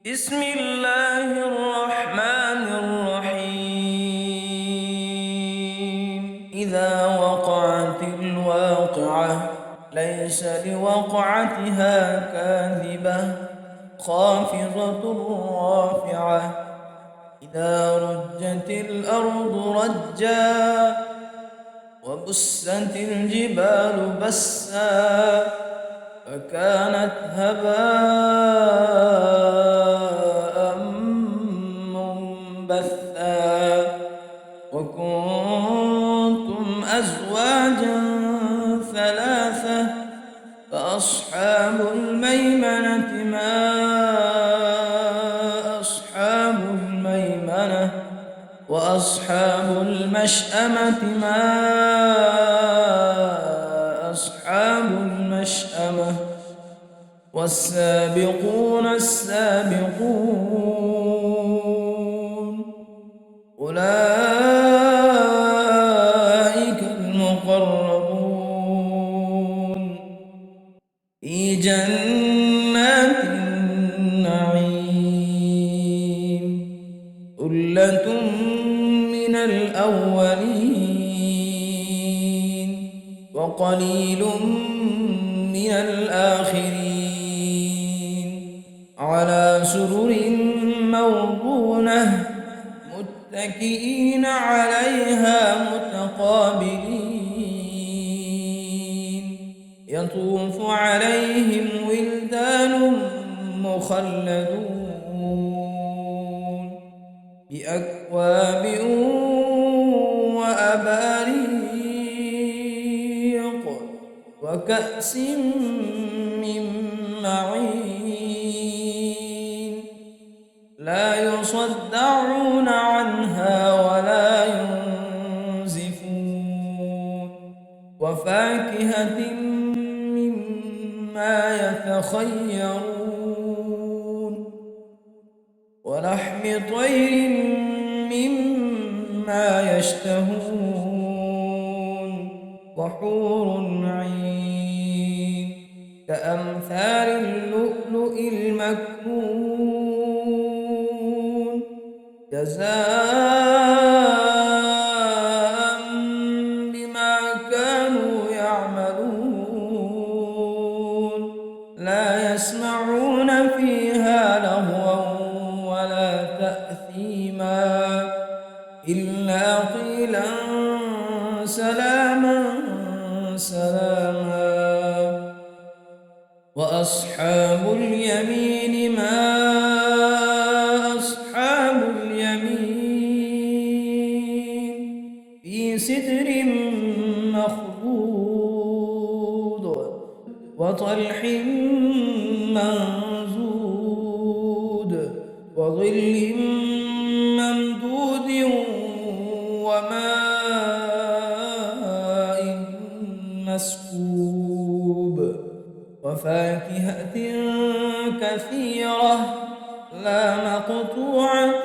بسم الله الرحمن الرحيم. إذا وقعت الواقعة ليس لوقعتها كاذبة خافضة رافعة. إذا رجت الأرض رجا وبست الجبال بسا فكانت هباء منبثا وكنتم أزواجا ثلاثة فأصحاب الميمنة ما أصحاب الميمنة وأصحاب المشأمة ما أصحاب المشأمة والسابقون السابقون أولئك المقربون في جنات النعيم. ثلة من الأولين وقليل من الآخرين على سرر موضونة متكئين عليها متقابلين يطوف عليهم ولدان مخلدون بأكواب وأباريق وكأس من معين لا يصدعون عنها ولا ينزفون وفاكهة مما يتخيرون ولحم طير مما يشتهون وحور عين كأمثال اللؤلؤ المكنون جزاء بما كانوا يعملون لا يسمعون فيها لغوا ولا تأثيما إلا قيلا سلاما سلاما. وأصحاب اليمين ما أصحاب اليمين في سدر مخضود وطلح منضود وظل ممدود وماء مسكوب وفاكهة كثيرة لا مقطوعة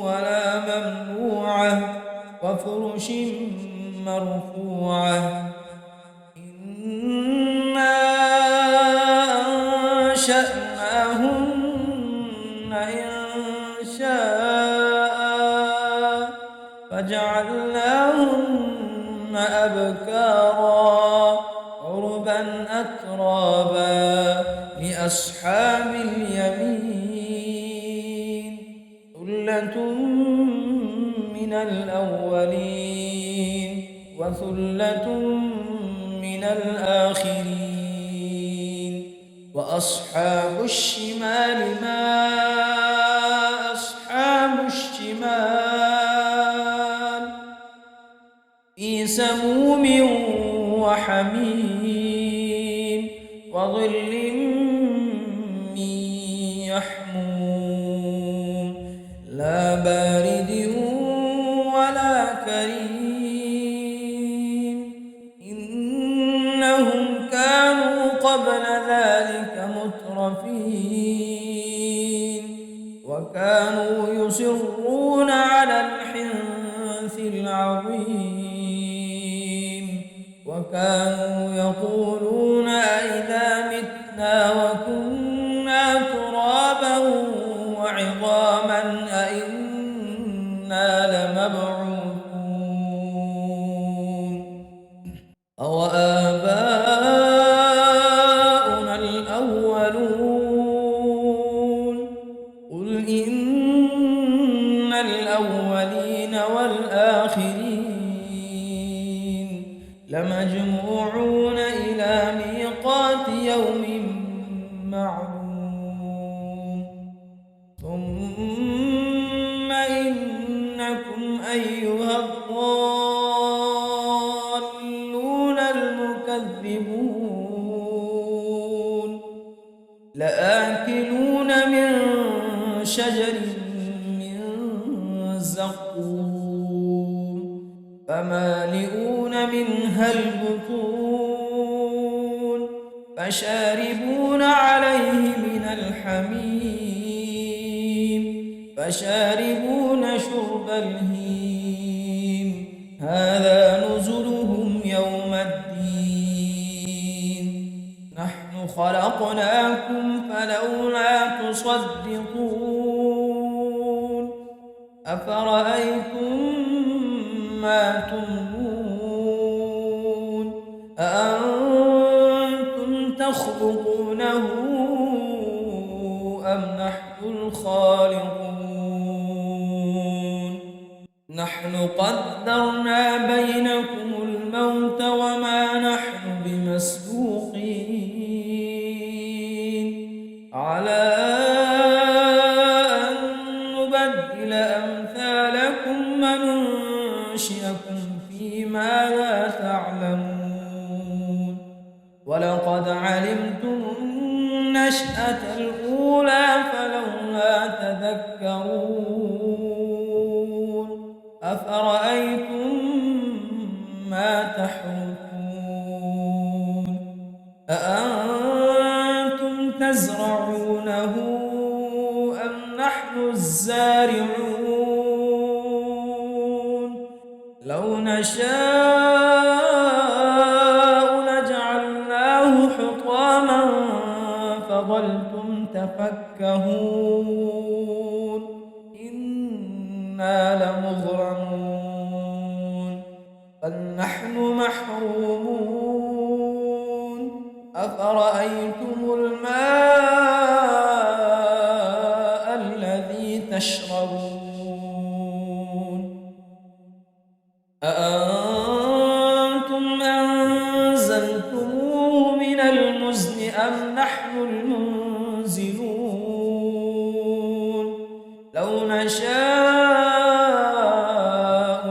ولا ممنوعة وفرش مرفوعة. إنا أنشأناهن إنشاء فجعلناهن أبكارا عربا أترابا لأصحاب اليمين. ثلة من الأولين وثلة من الآخرين وأصحاب الشمال ما أصحاب الشمال في سموم وحميم وظل من يحموم لا بارد ولا كريم إنهم كانوا قبل ذلك مترفين وكانوا يصرون على الحنث العظيم وكانوا يقولون أئذا متنا وكنا ترابا وعظاما أئنا لمبعوثون أوآباؤنا الأولون قل إن الأولين والآخرين لمجموعون إلى ميقات يوم معلوم ثم إنكم أيها الضالون المكذبون لآكلون من شجر من زقوم فمالئون منها البطون فشاربون عليه من الحميم فشاربون شرب الهيم هذا نزلهم يوم الدين نحن خلقناكم فلولا تصدقون أفرأيتم ما تمنون أأنتم تخلقونه أم نحن الخالقون نحن قدرنا بينكم الموت وما نحن بمسبوقين على أن نبدل أمثالكم وننشئكم فيما لا تعلمون ولقد علمتم النشأة الأولى فلولا تذكرون أفرأيتم ما تحرثون أأنتم تزرعونه أم نحن الزارعون لو نشاء لجعلناه حطاما فظلتم تفكهون إنا لمغرمون بل نحن محرومون أفرأيتم الماء الذي تشربون أأنتم أنزلتموه من المزن أم نحن المنزلون لو نشاء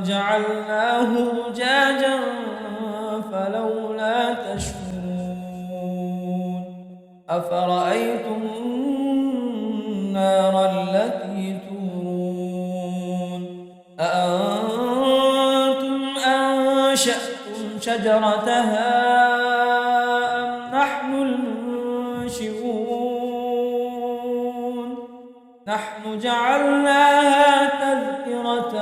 جعلناه أجاجا فلولا تشكرون أفرأيتم النار التي تورون أأنتم أنشأتم شجرتها أم نحن المنشئون نحن جعلناها تذكرة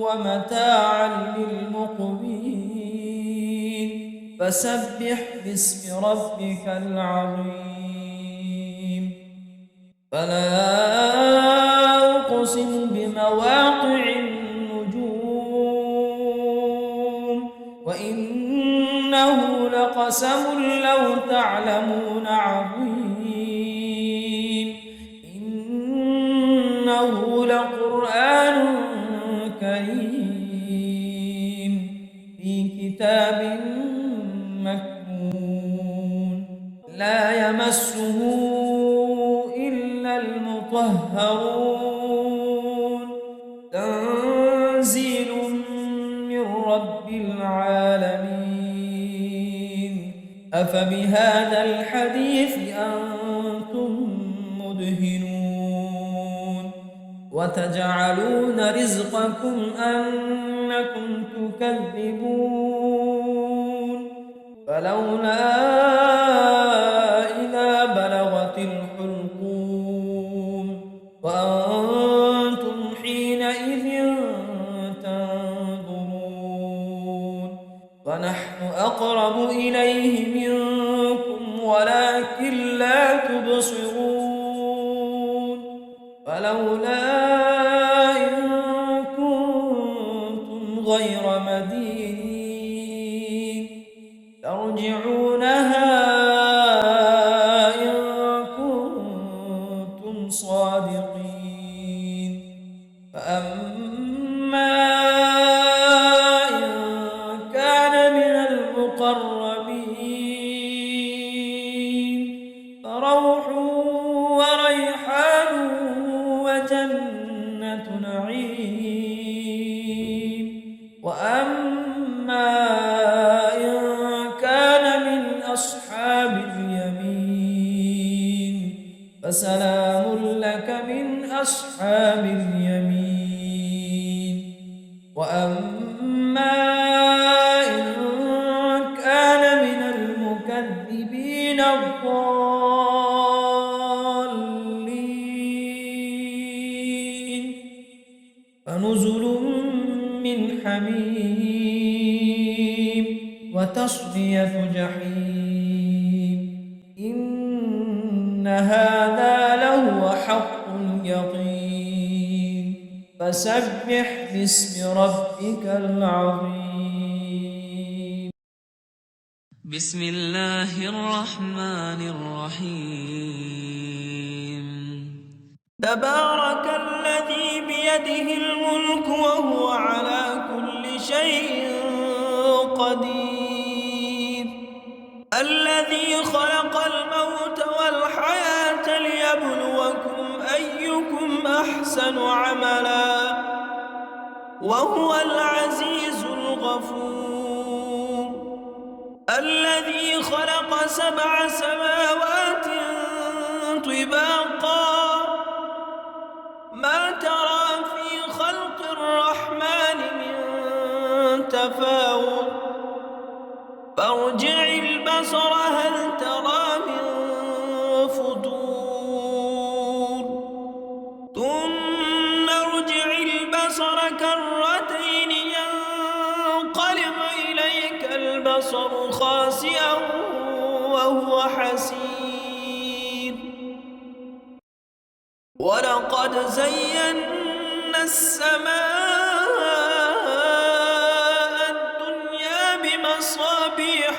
ومتاعا للمقوين فسبح باسم ربك العظيم فلا أقسم بمواقع النجوم وإنه لقسم لو تعلمون عظيم إنه لقرآن كريم في كتاب مكنون لا يمسه إلا المطهرون تنزيل من رب العالمين أفبهذا الحديث أنتم مدهنون وتجعلون رزقكم أنكم تكذبون فلولا إذا بلغت الحلقوم وأنتم حينئذ تنظرون ونحن أقرب إليه منكم ولكن لا تبصرون فلولا إن كنتم غير مدينين ترجعونها إن كنتم صادقين فأما إن كان من المقربين فروح وريحان وجنة نعيم وأما إن كان من أصحاب اليمين فسلام لك من أصحاب اليمين وأما إن كان من المكذبين الضالين فنزل من حميم وتصلية جحيم إن هذا لهو حق اليقين فسبح باسم ربك العظيم. بسم الله الرحمن الرحيم. تبارك الذي بيده الملك وهو على كل شيء قدير الذي خلق الموت والحياة ليبلوكم أيكم أحسن عملا وهو العزيز الغفور الذي خلق 7 سماوات طباقا ما ترى في خلق الرحمن من تفاوت فارجع البصر هل ترى من فطور ثم ارجع البصر كرتين ينقلب إليك البصر خاسئا وهو حسير ولقد زينا السماء الدنيا بمصابيح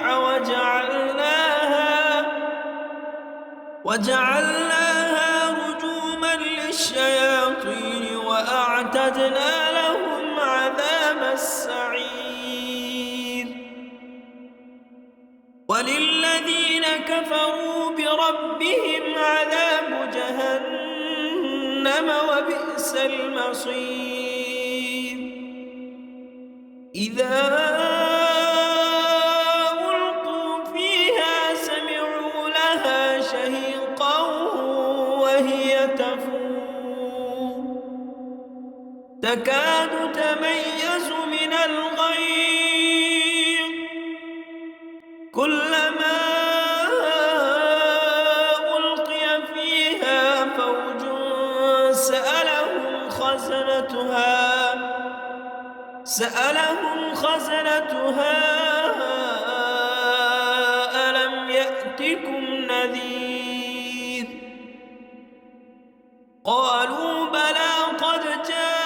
وجعلناها رجوما للشياطين وأعتدنا لهم عذاب السعير وللذين كفروا بربهم عذاب جهنم وبئس المصير إذا ألقوا فيها سمعوا لها شهيقا وهي تفور تكاد تميز من الغيظ كلما ألقي فيها فوج سألهم خزنتها ألم يأتكم نذير قالوا بلى قد جاءنا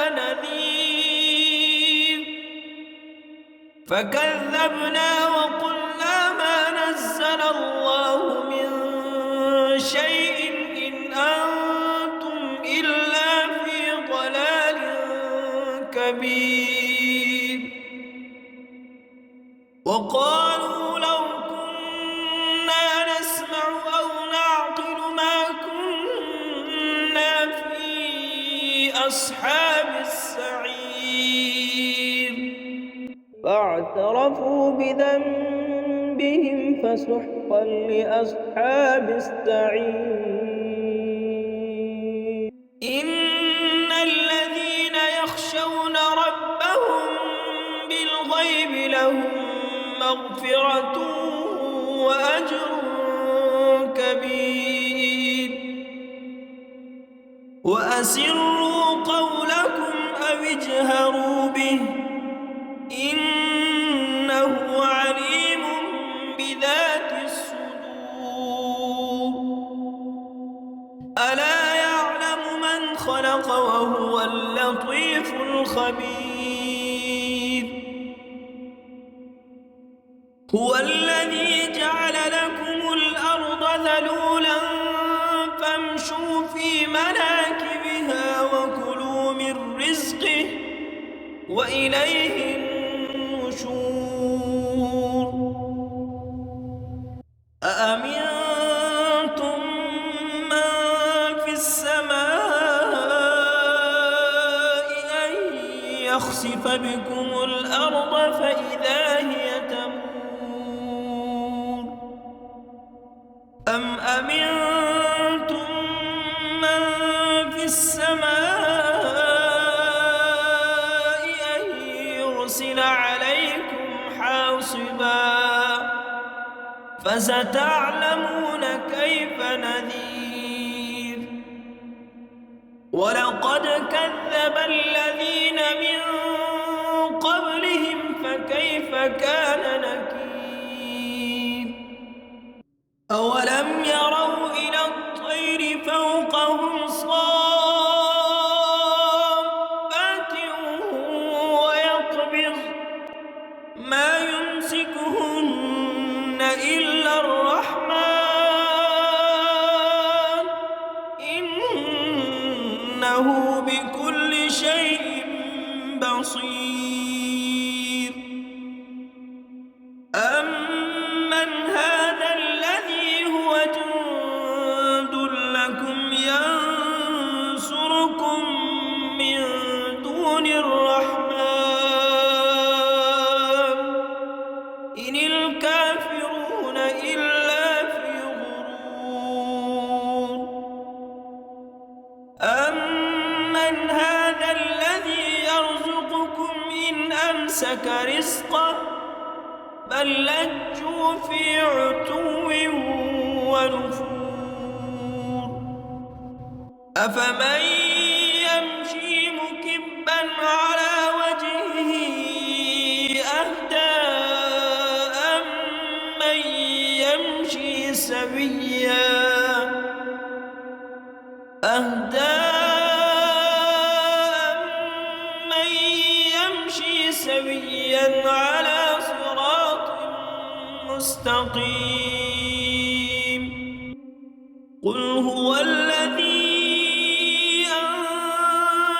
نذير فكذبنا وقلنا ما نزل الله من شيء إن أنتم إلا في ضلال كبير وقالوا لو كنا نسمع أو نعقل ما كنا في أصحاب السعير فاعترفوا بذنبهم فسحقا لأصحاب السعير إن الذين يخشون ربهم بالغيب لهم مغفرة وأجر كبير وأسروا قولكم أو اجهروا به إنه عليم بذات الصدور خلق وهو اللطيف الخبير. هو الذي جعل لكم الأرض ذلولا فامشوا في مناكبها وكلوا من رزقه وإليه النشور. أأمنتم من في السماء أن يخسف بكم الأرض فإذا هي تمور أم أمنتم من في السماء أن يرسل عليكم حاصبا فستعلمون كيف نذير. ولقد كذب الذين من قبلهم فكيف كان نكير. أولم يروا إلى الطير فوقهم صافات ويقبض ما يمسكهن إلا الرحمن إنه بكل شيء بصير. أمن هذا الذي هو جند لكم ينصركم من دون الرحمن إن الكافرون إلا في غرور. أمن هذا الذي يرزقكم إن أمسك رزقه بل لجوا في عتو ونفور. أفمن يمشي مكبا على وجهه أهدى أمن يمشي سويا على صراط مستقيم. قل هو الذي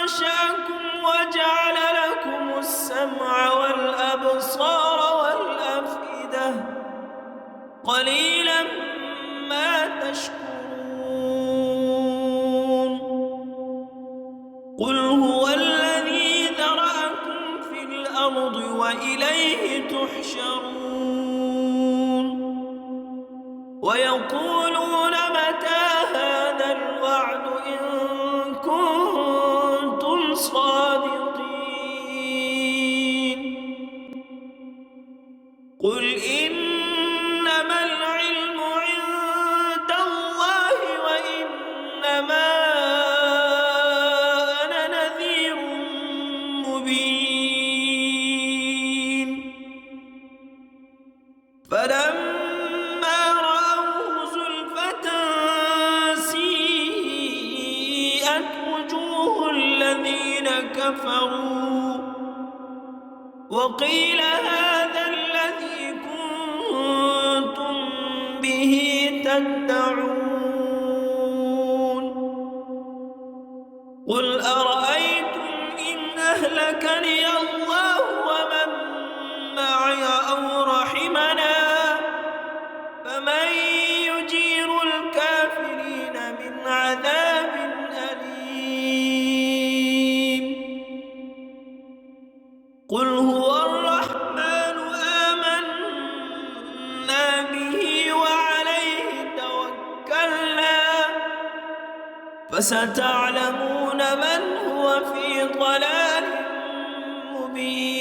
أنشأكم وجعل لكم السمع والأبصار والأفئدة قليلا ما تشكرون. قل هو الذي ذرأكم في الأرض وإليه تحشرون. ويقولون متى هذا الوعد إن كنتم صادقين. قل إنما العلم عند الله وإنما أنا نذير مبين. فلما رأوه زلفة سيئت وجوه الذين كفروا وقيل هذا الذي كنتم به تدعون. قل أرأيتم إن أهلكني الله ومن معي أو رحمنا فمن يجير الكافرين من عذاب أليم. قل هو الرحمن آمنا به وعليه توكلنا فستعلمون من هو في ضلال مبين.